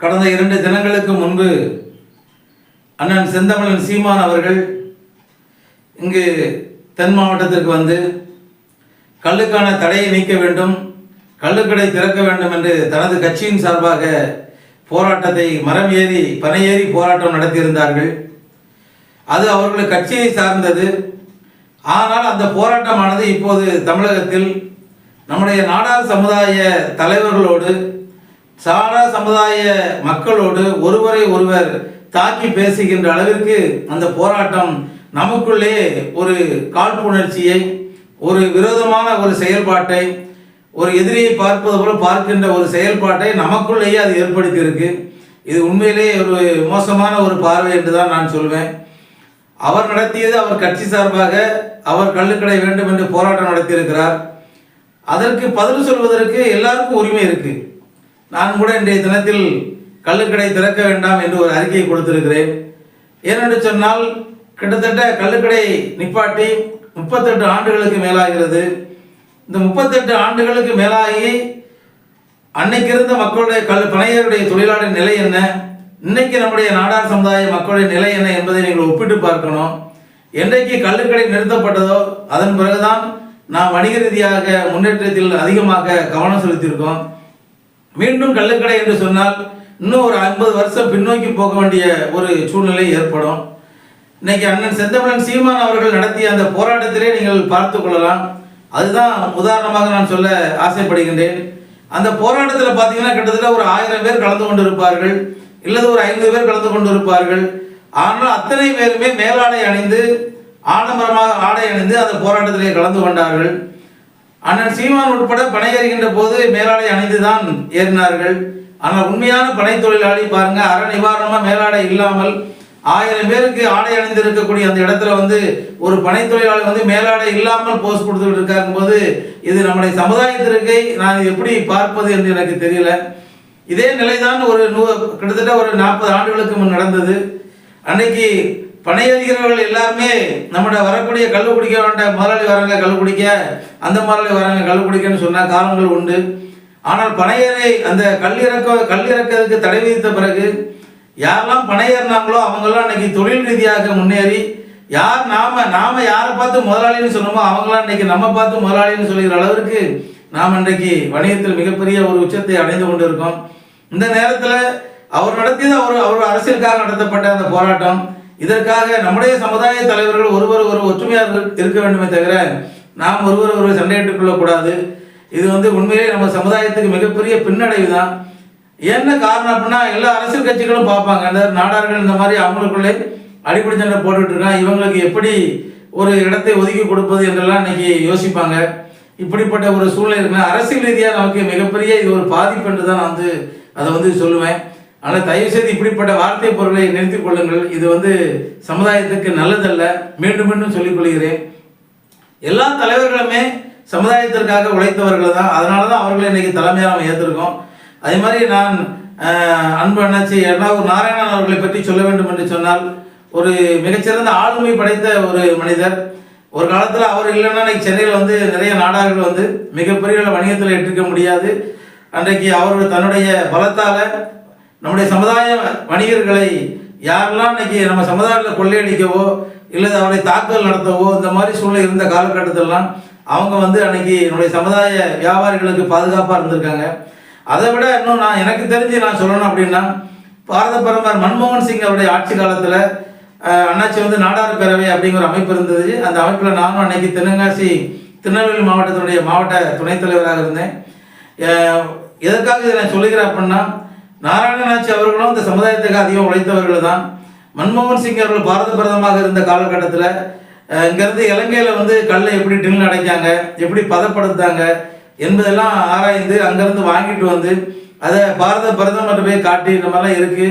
கடந்த 2 தினங்களுக்கு முன்பு அண்ணன் செந்தமிழன் சீமான் அவர்கள் இங்கு தென் மாவட்டத்திற்கு வந்து கள்ளுக்கான தடையை நீக்க வேண்டும், கள்ளுக்கடை திறக்க வேண்டும் என்று தனது கட்சியின் சார்பாக போராட்டத்தை மரம் ஏறி பனை ஏறி போராட்டம் நடத்தியிருந்தார்கள். அது அவர்கள் கட்சியை சார்ந்தது. ஆனால் அந்த போராட்டமானது இப்போது தமிழகத்தில் நம்முடைய நாடார் சமுதாய தலைவர்களோடு சாடார் சமுதாய மக்களோடு ஒருவரை ஒருவர் தாக்கி பேசுகின்ற அளவிற்கு அந்த போராட்டம் நமக்குள்ளே ஒரு காழ்ப்புணர்ச்சியை, ஒரு விரோதமான ஒரு செயல்பாட்டை, ஒரு எதிரியை பார்ப்பது போல பார்க்கின்ற ஒரு செயல்பாட்டை நமக்குள்ளேயே அது ஏற்படுத்தியிருக்கு. இது உண்மையிலேயே ஒரு மோசமான ஒரு பார்வை என்று தான் நான் சொல்வேன். அவர் நடத்தியது அவர் கட்சி சார்பாக அவர் கள்ளுக்கடை வேண்டும் என்று போராட்டம் நடத்தியிருக்கிறார். அதற்கு பதில் சொல்வதற்கு எல்லாருக்கும் உரிமை இருக்கு. நான் கூட இன்றைய தினத்தில் கள்ளுக்கடை திறக்க வேண்டாம் என்று ஒரு அறிக்கையை கொடுத்திருக்கிறேன். ஏனென்று சொன்னால் கிட்டத்தட்ட கள்ளுக்கடை நிப்பாட்டி 38 ஆண்டுகளுக்கு மேலாகிறது. இந்த 38 ஆண்டுகளுக்கு மேலாகி அன்னைக்கு இருந்த மக்களுடைய பனையருடைய தொழிலாளர் நிலை என்ன, இன்னைக்கு நம்முடைய நாடார் சமுதாய மக்களுடைய நிலை என்ன என்பதை நீங்கள் ஒப்பிட்டு பார்க்கணும். என்றைக்கு கள்ளுக்கடை நிறுத்தப்பட்டதோ அதன் பிறகுதான் நாம் வணிக ரீதியாக முன்னேற்றத்தில் அதிகமாக கவனம் செலுத்தியிருக்கோம். மீண்டும் கள்ளுக்கடை என்று சொன்னால் இன்னும் ஒரு 50 வருஷம் பின்னோக்கி போக வேண்டிய ஒரு சூழ்நிலை ஏற்படும். இன்னைக்கு அண்ணன் செந்தமிழன் சீமான் அவர்கள் நடத்திய அந்த போராட்டத்திலே நீங்கள் பார்த்து கொள்ளலாம். அதுதான் உதாரணமாக நான் சொல்ல ஆசைப்படுகின்றேன். அந்த போராட்டத்தில் பார்த்தீங்கன்னா கிட்டத்தட்ட ஒரு 1000 பேர் கலந்து கொண்டு இருப்பார்கள், இல்லது ஒரு 500 பேர் கலந்து கொண்டு இருப்பார்கள். ஆனால் அத்தனை பேருமே மேலாடை அணிந்து ஆடம்பரமாக ஆடை அணிந்து அந்த போராட்டத்திலே கலந்து கொண்டார்கள். அண்ணன் சீமான் உட்பட பனை ஏறுகின்ற போது மேலாடை அணிந்து தான் ஏறினார்கள். ஆனால் உண்மையான பனை தொழிலாளி பாருங்க, அற நிவாரணமாக மேலாடை இல்லாமல் 1000 பேருக்கு ஆடை அணிந்து இருக்கக்கூடிய அந்த இடத்துல வந்து ஒரு பனை தொழிலாளி வந்து மேலாடை இல்லாமல் போஸ் கொடுத்துட்டு இருக்காங்க போது இது நம்முடைய சமுதாயத்திற்கு நான் எப்படி பார்ப்பது என்று எனக்கு தெரியல. இதே நிலைதான் கிட்டத்தட்ட ஒரு 40 ஆண்டுகளுக்கு முன் நடந்தது. அன்னைக்கு பனையேறுகிறவர்கள் எல்லாருமே நம்மளோட வரக்கூடிய கள்ளு குடிக்க வேண்டாம், முதலாளி வராங்க கள்ளு குடிக்க, அந்த முதலாளி வராங்க கள்ளு குடிக்கன்னு சொன்ன காலங்கள் உண்டு. ஆனால் பனையேறை அந்த கல்லிறக்கிறதுக்கு தடை விதித்த பிறகு யாரெல்லாம் பனையேறினாங்களோ அவங்கெல்லாம் அன்னைக்கு தொழில் ரீதியாக முன்னேறி, யார் நாம யாரை பார்த்து முதலாளின்னு சொன்னோமோ அவங்களாம் இன்னைக்கு நம்ம பார்த்து முதலாளின்னு சொல்லுகிற அளவிற்கு நாம் இன்றைக்கு வணிகத்தில் மிகப்பெரிய ஒரு உச்சத்தை அடைந்து கொண்டு இருக்கோம். இந்த நேரத்தில் அவர் நடத்தியது அவர் அரசியலுக்காக நடத்தப்பட்ட அந்த போராட்டம். இதற்காக நம்முடைய சமுதாய தலைவர்கள் ஒருவர் ஒற்றுமையாக இருக்க வேண்டுமே தவிர நாம் ஒருவர் சண்டையிட்டுக் கொள்ளக்கூடாது. இது வந்து உண்மையிலே நம்ம சமுதாயத்துக்கு மிகப்பெரிய பின்னடைவு தான். என்ன காரணம் அப்படின்னா எல்லா அரசியல் கட்சிகளும் பார்ப்பாங்க, அந்த நாடார்கள் இந்த மாதிரி அவங்களுக்குள்ளே அடிப்படை சண்டை போட்டுட்டு இருக்காங்க, இவங்களுக்கு எப்படி ஒரு இடத்தை ஒதுக்கி கொடுப்பது என்றெல்லாம் இன்னைக்கு யோசிப்பாங்க. இப்படிப்பட்ட ஒரு சூழ்நிலை இருக்குன்னா அரசியல் ரீதியாக நமக்கு மிகப்பெரிய இது ஒரு பாதிப்பு என்று தான் நான் அதை வந்து சொல்லுவேன். ஆனால் தயவுசெய்து இப்படிப்பட்ட வார்த்தை பொருளை நிறுத்திக் கொள்ளுங்கள். இது வந்து சமுதாயத்துக்கு நல்லதல்ல. மீண்டும் மீண்டும் சொல்லிக் கொள்கிறேன், எல்லா தலைவர்களுமே சமுதாயத்திற்காக உழைத்தவர்கள் தான். அதனால தான் அவர்களை இன்னைக்கு தலைமையாக நம்ம ஏற்றிருக்கோம். அதே மாதிரி நான் அன்பு அண்ணாச்சி எர்ணாவூர் நாராயணன் அவர்களை பற்றி சொல்ல வேண்டும் என்று சொன்னால் ஒரு மிகச்சிறந்த ஆளுமை படைத்த ஒரு மனிதர். ஒரு காலத்தில் அவர் இல்லைன்னா இன்னைக்கு சென்னையில் வந்து நிறைய நாடார்கள் வந்து மிகப்பெரிய வணிகத்தில் எட்டிருக்க முடியாது. அன்றைக்கு அவர் தன்னுடைய பலத்தால் நம்முடைய சமுதாய வணிகர்களை யாரெல்லாம் இன்னைக்கு நம்ம சமுதாயத்தில் கொள்ளையடிக்கவோ இல்லது அவரை தாக்குதல் நடத்தவோ இந்த மாதிரி சூழ்நிலை இருந்த காலகட்டத்திலலாம் அவங்க வந்து அன்னைக்கு நம்முடைய சமுதாய வியாபாரிகளுக்கு பாதுகாப்பாக இருந்திருக்காங்க. அதை விட இன்னும் எனக்கு தெரிஞ்சு நான் சொல்லணும் அப்படின்னா, பாரத பிரதமர் மன்மோகன் சிங் அவருடைய ஆட்சி காலத்தில் அண்ணாச்சி வந்து நாடார் பேரவை அப்படிங்கிற ஒரு அமைப்பு இருந்தது. அந்த அமைப்பில் நானும் அன்னைக்கு திருநெல்வேலி மாவட்டத்தினுடைய மாவட்ட துணைத் தலைவராக இருந்தேன். எதற்காக இதை நான் சொல்லுகிறேன் அப்படின்னா, நாராயணனாச்சி அவர்களும் இந்த சமுதாயத்துக்கு அதிகம் உழைத்தவர்கள் தான். மன்மோகன் சிங் அவர்கள் பாரத பிரதமராக இருந்த காலகட்டத்தில் இங்கேருந்து இலங்கையில் வந்து கல்லை எப்படி டின்னில் அடைக்காங்க, எப்படி பதப்படுத்தாங்க என்பதெல்லாம் ஆராய்ந்து அங்கேருந்து வாங்கிட்டு வந்து அதை பாரத பிரதமர் போய் காட்டி இந்த மாதிரிலாம் இருக்குது,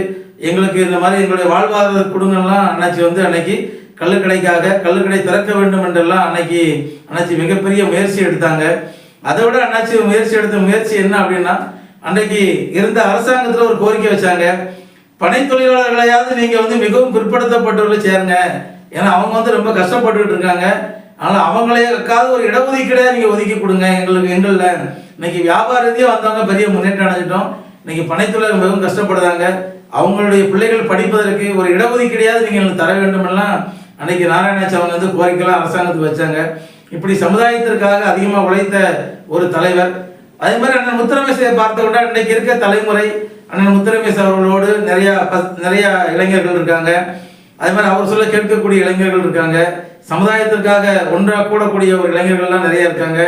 எங்களுக்கு இந்த மாதிரி எங்களுடைய வாழ்வாதார குடும்பங்கள்லாம் அண்ணாச்சி வந்து அன்னைக்கு கள்ளுக்கடை திறக்க வேண்டும் என்றெல்லாம் அன்னைக்கு மிகப்பெரிய முயற்சி எடுத்தாங்க. அதை விட அண்ணாச்சி எடுத்த முயற்சி என்ன அப்படின்னா, அன்றைக்கு இருந்த அரசாங்கத்தில் ஒரு கோரிக்கை வச்சாங்க, பனை தொழிலாளர்களையாவது நீங்கள் வந்து மிகவும் பிற்படுத்தப்பட்டவர்களை சேருங்க, ஏன்னா அவங்க வந்து ரொம்ப கஷ்டப்பட்டுக்கிட்டு இருக்காங்க, ஆனால் அவங்களையாவது ஒரு இடஒதுக்கீடை நீங்கள் ஒதுக்கி கொடுங்க எங்களில். இன்னைக்கு வியாபார ரீதியாக வந்தவங்க பெரிய முன்னேற்றம் அடைஞ்சிட்டோம். இன்னைக்கு பனைத்தொழிலாளர்கள் மிகவும் கஷ்டப்படுறாங்க. அவங்களுடைய பிள்ளைகள் படிப்பதற்கு ஒரு இடஒதுக்கீடையாவது நீங்கள் தர வேண்டுமெல்லாம் அன்னைக்கு நாராயணாச்சி அவங்க வந்து கோரிக்கைலாம் அரசாங்கத்துக்கு வச்சாங்க. இப்படி சமுதாயத்திற்காக அதிகமாக உழைத்த ஒரு தலைவர். அதே மாதிரி அண்ணன் முத்துரமேசை பார்த்த விட இன்னைக்கு இருக்க தலைமுறை அண்ணன் முத்துரமேச அவர்களோடு நிறைய இளைஞர்கள் இருக்காங்க. அதே மாதிரி அவர் சொல்ல கேட்கக்கூடிய இளைஞர்கள் இருக்காங்க. சமுதாயத்திற்காக ஒன்றாக கூடக்கூடிய ஒரு இளைஞர்கள்லாம் நிறைய இருக்காங்க.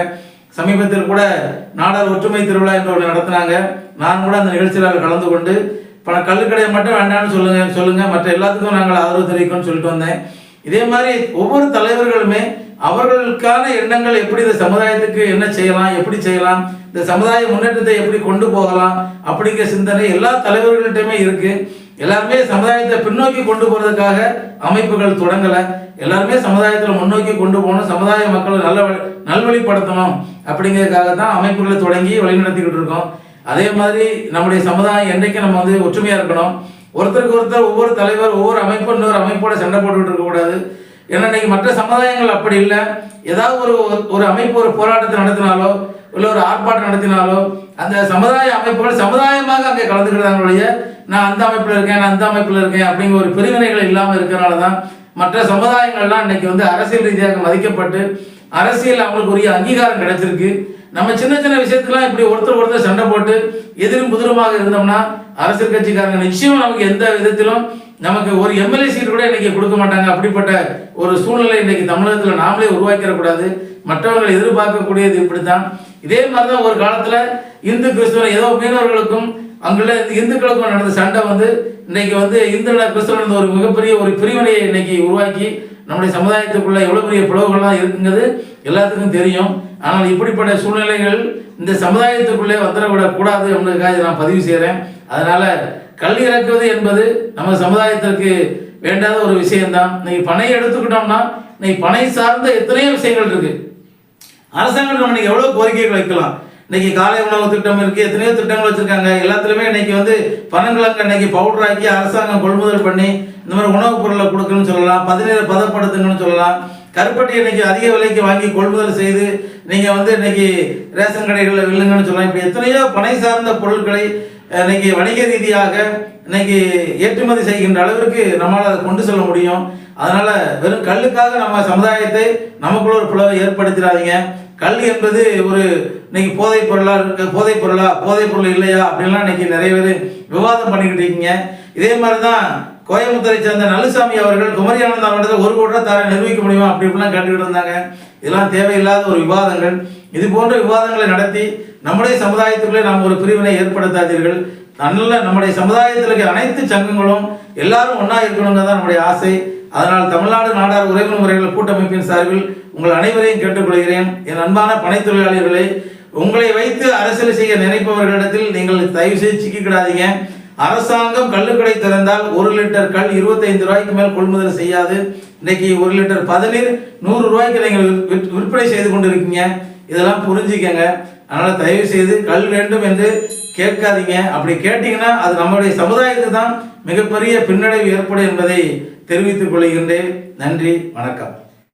சமீபத்தில் கூட நாடார் ஒற்றுமை திருவிழா என்று ஒன்று நடத்தினாங்க. நான் கூட அந்த நிகழ்ச்சியில் கலந்து கொண்டு கல்லுக்கடையை மட்டும் வேண்டாம்னு சொல்லுங்க மற்ற எல்லாத்துக்கும் நாங்கள் ஆதரவு தெரிவிக்கணும்னு சொல்லிட்டு வந்தேன். இதே மாதிரி ஒவ்வொரு தலைவர்களுமே அவர்களுக்கான எண்ணங்கள் எப்படி இந்த சமுதாயத்துக்கு என்ன செய்யலாம், எப்படி செய்யலாம், இந்த சமுதாய முன்னேற்றத்தை எப்படி கொண்டு போகலாம் அப்படிங்கிற சிந்தனை எல்லா தலைவர்கள்ட்டையுமே இருக்கு. எல்லாருமே சமுதாயத்தை பின்னோக்கி கொண்டு போறதுக்காக அமைப்புகள் தொடங்கலை. எல்லாருமே சமுதாயத்தில் முன்னோக்கி கொண்டு போகணும், சமுதாய மக்களை நல்வழிப்படுத்தணும் அப்படிங்கிறதுக்காக தான் அமைப்புகளை தொடங்கி வழிநடத்திக்கிட்டு இருக்கோம். அதே மாதிரி நம்முடைய சமுதாயம் என்றைக்கு நம்ம வந்து ஒற்றுமையாக இருக்கணும். ஒருத்தருக்கு ஒருத்தர் ஒவ்வொரு தலைவர் ஒவ்வொரு அமைப்பு இன்னொரு அமைப்போட சண்டை போட்டுக்கிட்டு இருக்கக்கூடாது. ஏன்னா இன்னைக்கு மற்ற சமுதாயங்கள் அப்படி இல்லை. ஏதாவது ஒரு அமைப்பு ஒரு போராட்டத்தை நடத்தினாலோ இல்லை ஒரு ஆர்ப்பாட்டம் நடத்தினாலோ அந்த சமுதாய அமைப்புகள் சமுதாயமாக அங்கே கலந்துக்கிறாங்களுடைய நான் அந்த அமைப்பில் இருக்கேன் நான் அந்த அமைப்பில் இருக்கேன் அப்படிங்கிற ஒரு பிரிவினைகள் இல்லாமல் இருக்கிறனால தான் மற்ற சமுதாயங்கள்லாம் இன்னைக்கு வந்து அரசியல் ரீதியாக மதிக்கப்பட்டு அரசியல் அவங்களுக்கு உரிய அங்கீகாரம் கிடைச்சிருக்கு. நம்ம சின்ன சின்ன விஷயத்துக்குலாம் இப்படி ஒருத்தர் சண்டை போட்டு எதிரும் புதிருமாக இருந்தோம்னா அரசியல் கட்சிக்காரங்க நிச்சயம் நமக்கு எந்த விதத்திலும் நமக்கு ஒரு எம்எல்ஏ சீட் கூட இன்னைக்கு கொடுக்க மாட்டாங்க. அப்படிப்பட்ட ஒரு சூழ்நிலை இன்னைக்கு தமிழகத்தில் நாமளே உருவாக்கிடக்கூடாது. மற்றவர்கள் எதிர்பார்க்கக்கூடியது இப்படித்தான். இதே மாதிரிதான் ஒரு காலத்தில் இந்து கிறிஸ்துவ ஏதோ மீனவர்களுக்கும் அங்குள்ள இந்துக்களுக்கும் நடந்த சண்டை வந்து இன்னைக்கு வந்து இந்து கிறிஸ்தவ ஒரு மிகப்பெரிய ஒரு பிரிவினையை இன்னைக்கு உருவாக்கி நம்முடைய சமுதாயத்துக்குள்ள எவ்வளவு பெரிய பிளவுகள்லாம் இருக்குங்கிறது எல்லாத்துக்கும் தெரியும். ஆனால் இப்படிப்பட்ட சூழ்நிலைகள் இந்த சமுதாயத்துக்குள்ளே வந்துடக்கூடாது அப்படின்றதுக்காக நான் பதிவு செய்கிறேன். அதனால கல்வி இறக்குவது என்பது நம்ம சமுதாயத்திற்கு வேண்டாத ஒரு விஷயம்தான். இன்னைக்கு பனை எடுத்துக்கிட்டோம்னா இன்னைக்கு பனை சார்ந்த எத்தனையோ விஷயங்கள் இருக்கு. அரசாங்கம் நம்ம இன்னைக்கு எவ்வளோ கோரிக்கைகள் வைக்கலாம். இன்னைக்கு காலை உணவு திட்டம் இருக்கு, எத்தனையோ திட்டங்கள் வச்சிருக்காங்க. எல்லாத்துலேயுமே இன்னைக்கு வந்து பனங்கிழங்கு இன்னைக்கு பவுடர் ஆக்கி அரசாங்கம் கொள்முதல் பண்ணி இந்த மாதிரி உணவுப் பொருளை கொடுக்கணும்னு சொல்லலாம், பதப்படுத்துங்கன்னு சொல்லலாம். கருப்பட்டி இன்னைக்கு அதிக விலைக்கு வாங்கி கொள்முதல் செய்து நீங்கள் வந்து இன்னைக்கு ரேஷன் கடைகளில் வில்லுங்கன்னு சொல்லலாம். இப்படி எத்தனையோ பனை சார்ந்த பொருட்களை இன்னைக்கு வணிக ரீதியாக இன்னைக்கு ஏற்றுமதி செய்கின்ற அளவிற்கு நம்மளால் அதை கொண்டு செல்ல முடியும். அதனால வெறும் கல்லுக்காக நம்ம சமுதாயத்தை நமக்குள்ள ஒரு பிளவை ஏற்படுத்திடாதீங்க. கல் என்பது ஒரு இன்னைக்கு போதைப் பொருள் இல்லையா அப்படின்லாம் இன்னைக்கு நிறைய பேர் விவாதம் பண்ணிக்கிட்டு இருக்கீங்க. இதே மாதிரி தான் கோயம்புத்தூரை சேர்ந்த நல்லுசாமி அவர்கள் குமரியானந்த அவர்கள் 1 கோடி ரூபாய் தர நிரூபிக்க முடியுமா அப்படி இப்படிலாம் கேட்டுக்கிட்டு இருந்தாங்க. இதெல்லாம் தேவையில்லாத ஒரு விவாதங்கள். இது போன்ற விவாதங்களை நடத்தி நம்முடைய சமுதாயத்துக்குள்ளே நாம் ஒரு பிரிவினை ஏற்படுத்தாதீர்கள். நம்முடைய சமுதாயத்தில் இருக்க அனைத்து சங்கங்களும் எல்லாரும் ஒன்றா இருக்கணுங்கிறது தான் நம்முடைய ஆசை. அதனால் தமிழ்நாடு நாடார் உறவினர் முறைகள் கூட்டமைப்பின் சார்பில் உங்கள் அனைவரையும் கேட்டுக்கொள்கிறேன். என் அன்பான பனை தொழிலாளர்களே, உங்களை வைத்து அரசியல் செய்ய நினைப்பவர்களிடத்தில் நீங்கள் தயவு செய்து சிக்கிக்கிடாதீங்க. அரசாங்கம் கள்ளுக்கடை திறந்தால் 1 லிட்டர் கல் 25 ரூபாய்க்கு மேல் கொள்முதல் செய்யாது. இன்னைக்கு 1 லிட்டர் பதநீர் 100 ரூபாய்க்கு நீங்கள் விற்பனை செய்து கொண்டு இருக்கீங்க. இதெல்லாம் புரிஞ்சுக்கங்க. அதனால் தயவு செய்து கல் வேண்டும் என்று கேட்காதீங்க. அப்படி கேட்டீங்கன்னா அது நம்முடைய சமுதாயத்துக்கு தான் மிகப்பெரிய பின்னடைவு ஏற்படும் என்பதை தெரிவித்துக் கொள்கின்றேன். நன்றி, வணக்கம்.